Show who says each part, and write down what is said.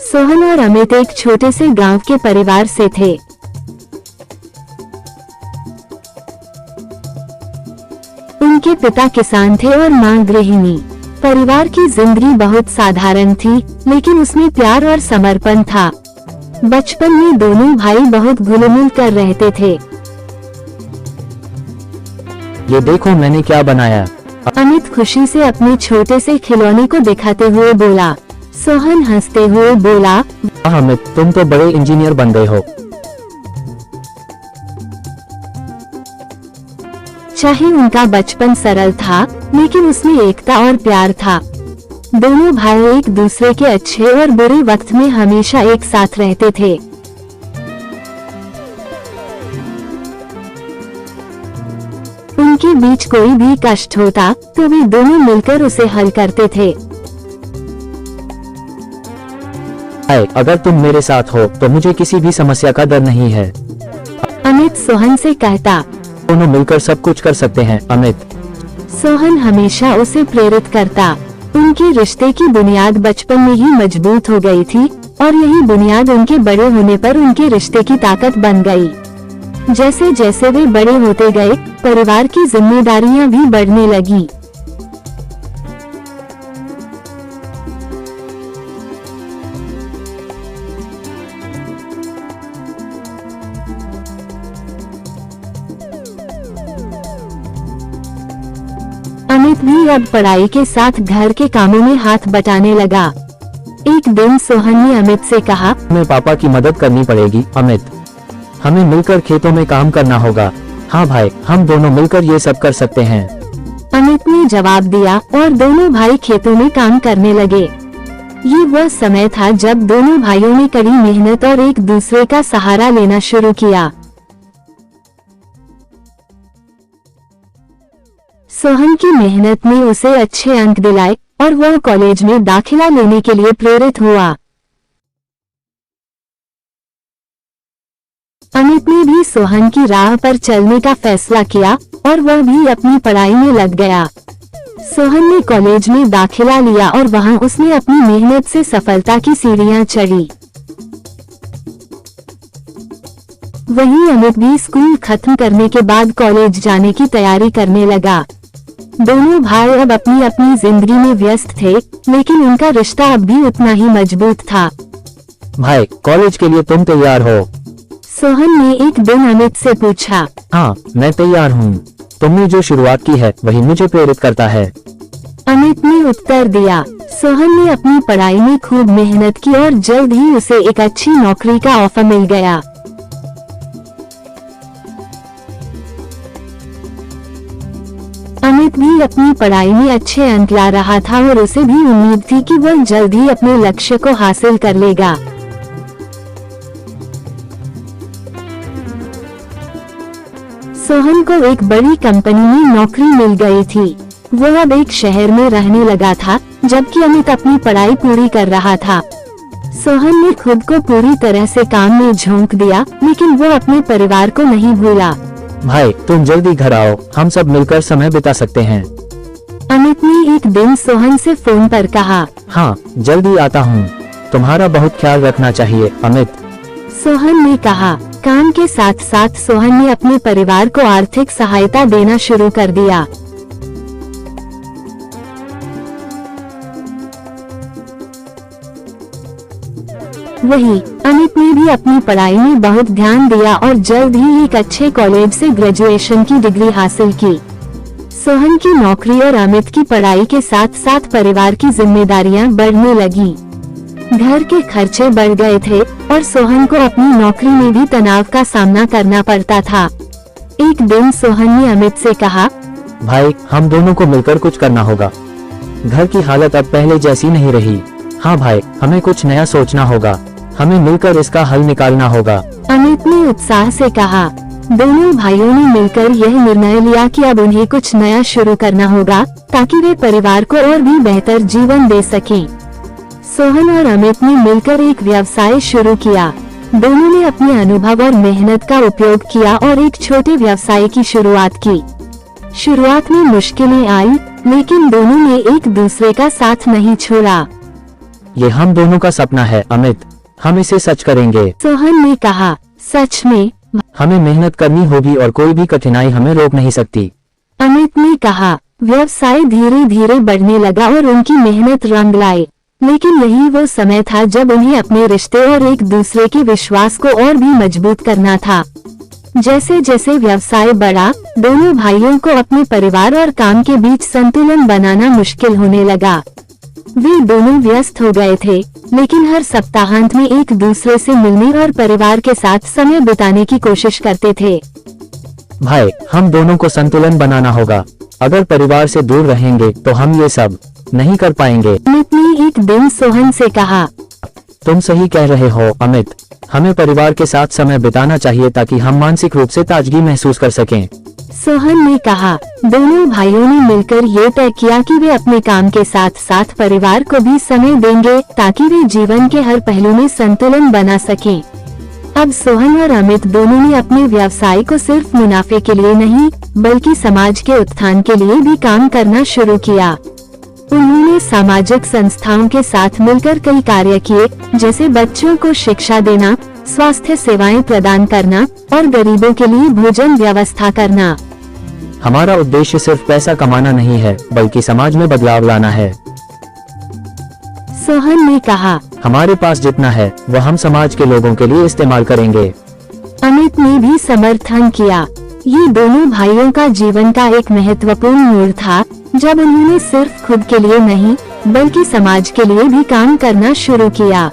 Speaker 1: सोहन और अमित एक छोटे से गांव के परिवार से थे। उनके पिता किसान थे और मां गृहिणी। परिवार की जिंदगी बहुत साधारण थी, लेकिन उसमें प्यार और समर्पण था। बचपन में दोनों भाई बहुत घुल-मिल कर रहते थे।
Speaker 2: ये देखो मैंने क्या बनाया।
Speaker 1: अमित खुशी से अपने छोटे से खिलौने को दिखाते हुए बोला। सोहन हंसते हुए बोला,
Speaker 2: वाह अमित, तुम तो बड़े इंजीनियर बन गए हो।
Speaker 1: चाहे उनका बचपन सरल था, लेकिन उसमें एकता और प्यार था। दोनों भाई एक दूसरे के अच्छे और बुरे वक्त में हमेशा एक साथ रहते थे। उनके बीच कोई भी कष्ट होता तो वे दोनों मिलकर उसे हल करते थे।
Speaker 2: अगर तुम मेरे साथ हो तो मुझे किसी भी समस्या का डर नहीं है।
Speaker 1: अमित सोहन से कहता।
Speaker 2: दोनों मिलकर सब कुछ कर सकते हैं अमित।
Speaker 1: सोहन हमेशा उसे प्रेरित करता। उनके रिश्ते की बुनियाद बचपन में ही मजबूत हो गई थी और यही बुनियाद उनके बड़े होने पर उनके रिश्ते की ताकत बन गई। जैसे जैसे वे बड़े होते गए, परिवार की जिम्मेदारियां भी बढ़ने लगी। अमित भी अब पढ़ाई के साथ घर के कामों में हाथ बटाने लगा। एक दिन सोहन ने अमित से कहा,
Speaker 2: हमें पापा की मदद करनी पड़ेगी अमित। हमें मिलकर खेतों में काम करना होगा। हाँ भाई, हम दोनों मिलकर ये सब कर सकते हैं।
Speaker 1: अमित ने जवाब दिया और दोनों भाई खेतों में काम करने लगे। ये वह समय था जब दोनों भाइयों ने कड़ी मेहनत और एक दूसरे का सहारा लेना शुरू किया। सोहन की मेहनत ने उसे अच्छे अंक दिलाए और वह कॉलेज में दाखिला लेने के लिए प्रेरित हुआ। अमित ने भी सोहन की राह पर चलने का फैसला किया और वह भी अपनी पढ़ाई में लग गया। सोहन ने कॉलेज में दाखिला लिया और वहां उसने अपनी मेहनत से सफलता की सीढ़ियां चढ़ी। वहीं अमित भी स्कूल खत्म करने के बाद कॉलेज जाने की तैयारी करने लगा। दोनों भाई अब अपनी अपनी जिंदगी में व्यस्त थे, लेकिन उनका रिश्ता अब भी उतना ही मजबूत था।
Speaker 2: भाई, कॉलेज के लिए तुम तैयार हो?
Speaker 1: सोहन ने एक दिन अमित से पूछा।
Speaker 2: हाँ, मैं तैयार हूँ। तुमने जो शुरुआत की है वही मुझे प्रेरित करता है।
Speaker 1: अमित ने उत्तर दिया। सोहन ने अपनी पढ़ाई में खूब मेहनत की और जल्द ही उसे एक अच्छी नौकरी का ऑफर मिल गया। अमित भी अपनी पढ़ाई में अच्छे अंक ला रहा था और उसे भी उम्मीद थी कि वह जल्द ही अपने लक्ष्य को हासिल कर लेगा। सोहन को एक बड़ी कंपनी में नौकरी मिल गई थी। वह अब एक शहर में रहने लगा था, जबकि अमित अपनी पढ़ाई पूरी कर रहा था। सोहन ने खुद को पूरी तरह से काम में झोंक दिया, लेकिन वो अपने परिवार को नहीं भूला।
Speaker 2: भाई, तुम जल्दी घर आओ, हम सब मिलकर समय बिता सकते हैं।
Speaker 1: अमित ने एक दिन सोहन से फोन पर कहा।
Speaker 2: हाँ, जल्दी आता हूँ। तुम्हारा बहुत ख्याल रखना चाहिए अमित।
Speaker 1: सोहन ने कहा। काम के साथ साथ सोहन ने अपने परिवार को आर्थिक सहायता देना शुरू कर दिया। वहीं अमित ने भी अपनी पढ़ाई में बहुत ध्यान दिया और जल्द ही एक अच्छे कॉलेज से ग्रेजुएशन की डिग्री हासिल की। सोहन की नौकरी और अमित की पढ़ाई के साथ साथ परिवार की जिम्मेदारियां बढ़ने लगी। घर के खर्चे बढ़ गए थे और सोहन को अपनी नौकरी में भी तनाव का सामना करना पड़ता था। एक दिन सोहन ने अमित से कहा,
Speaker 2: भाई, हम दोनों को मिलकर कुछ करना होगा। घर की हालत अब पहले जैसी नहीं रही। हाँ भाई, हमें कुछ नया सोचना होगा। हमें मिलकर इसका हल निकालना होगा।
Speaker 1: अमित ने उत्साह से कहा। दोनों भाइयों ने मिलकर यह निर्णय लिया कि अब उन्हें कुछ नया शुरू करना होगा, ताकि वे परिवार को और भी बेहतर जीवन दे सकें। सोहन और अमित ने मिलकर एक व्यवसाय शुरू किया। दोनों ने अपने अनुभव और मेहनत का उपयोग किया और एक छोटे व्यवसाय की शुरुआत की। शुरुआत में मुश्किलें आई, लेकिन दोनों ने एक दूसरे का साथ नहीं छोड़ा।
Speaker 2: ये हम दोनों का सपना है अमित, हम इसे सच करेंगे।
Speaker 1: सोहन ने कहा, सच में?
Speaker 2: हमें मेहनत करनी होगी और कोई भी कठिनाई हमें रोक नहीं सकती।
Speaker 1: अमित ने कहा। व्यवसाय धीरे धीरे बढ़ने लगा और उनकी मेहनत रंग लाए, लेकिन यही वो समय था जब उन्हें अपने रिश्ते और एक दूसरे के विश्वास को और भी मजबूत करना था। जैसे जैसे व्यवसाय बढ़ा, दोनों भाइयों को अपने परिवार और काम के बीच संतुलन बनाना मुश्किल होने लगा। वे दोनों व्यस्त हो गए थे, लेकिन हर सप्ताहांत में एक दूसरे से मिलने और परिवार के साथ समय बिताने की कोशिश करते थे।
Speaker 2: भाई, हम दोनों को संतुलन बनाना होगा। अगर परिवार से दूर रहेंगे तो हम ये सब नहीं कर पाएंगे।
Speaker 1: अमित ने एक दिन सोहन से कहा,
Speaker 2: तुम सही कह रहे हो अमित, हमें परिवार के साथ समय बिताना चाहिए ताकि हम मानसिक रूप से ताजगी महसूस कर सकें।
Speaker 1: सोहन ने कहा। दोनों भाइयों ने मिलकर ये तय किया कि वे अपने काम के साथ साथ परिवार को भी समय देंगे ताकि वे जीवन के हर पहलू में संतुलन बना सकें। अब सोहन और अमित दोनों ने अपने व्यवसाय को सिर्फ मुनाफे के लिए नहीं, बल्कि समाज के उत्थान के लिए भी काम करना शुरू किया। उन्होंने सामाजिक संस्थाओं के साथ मिलकर कई कार्य किए, जैसे बच्चों को शिक्षा देना, स्वास्थ्य सेवाएं प्रदान करना और गरीबों के लिए भोजन व्यवस्था करना।
Speaker 2: हमारा उद्देश्य सिर्फ पैसा कमाना नहीं है, बल्कि समाज में बदलाव लाना है।
Speaker 1: सोहन ने कहा।
Speaker 2: हमारे पास जितना है वह हम समाज के लोगों के लिए इस्तेमाल करेंगे।
Speaker 1: अमित ने भी समर्थन किया। ये दोनों भाइयों का जीवन का एक महत्वपूर्ण मोड़ था, जब उन्होंने सिर्फ खुद के लिए नहीं, बल्कि समाज के लिए भी काम करना शुरू किया।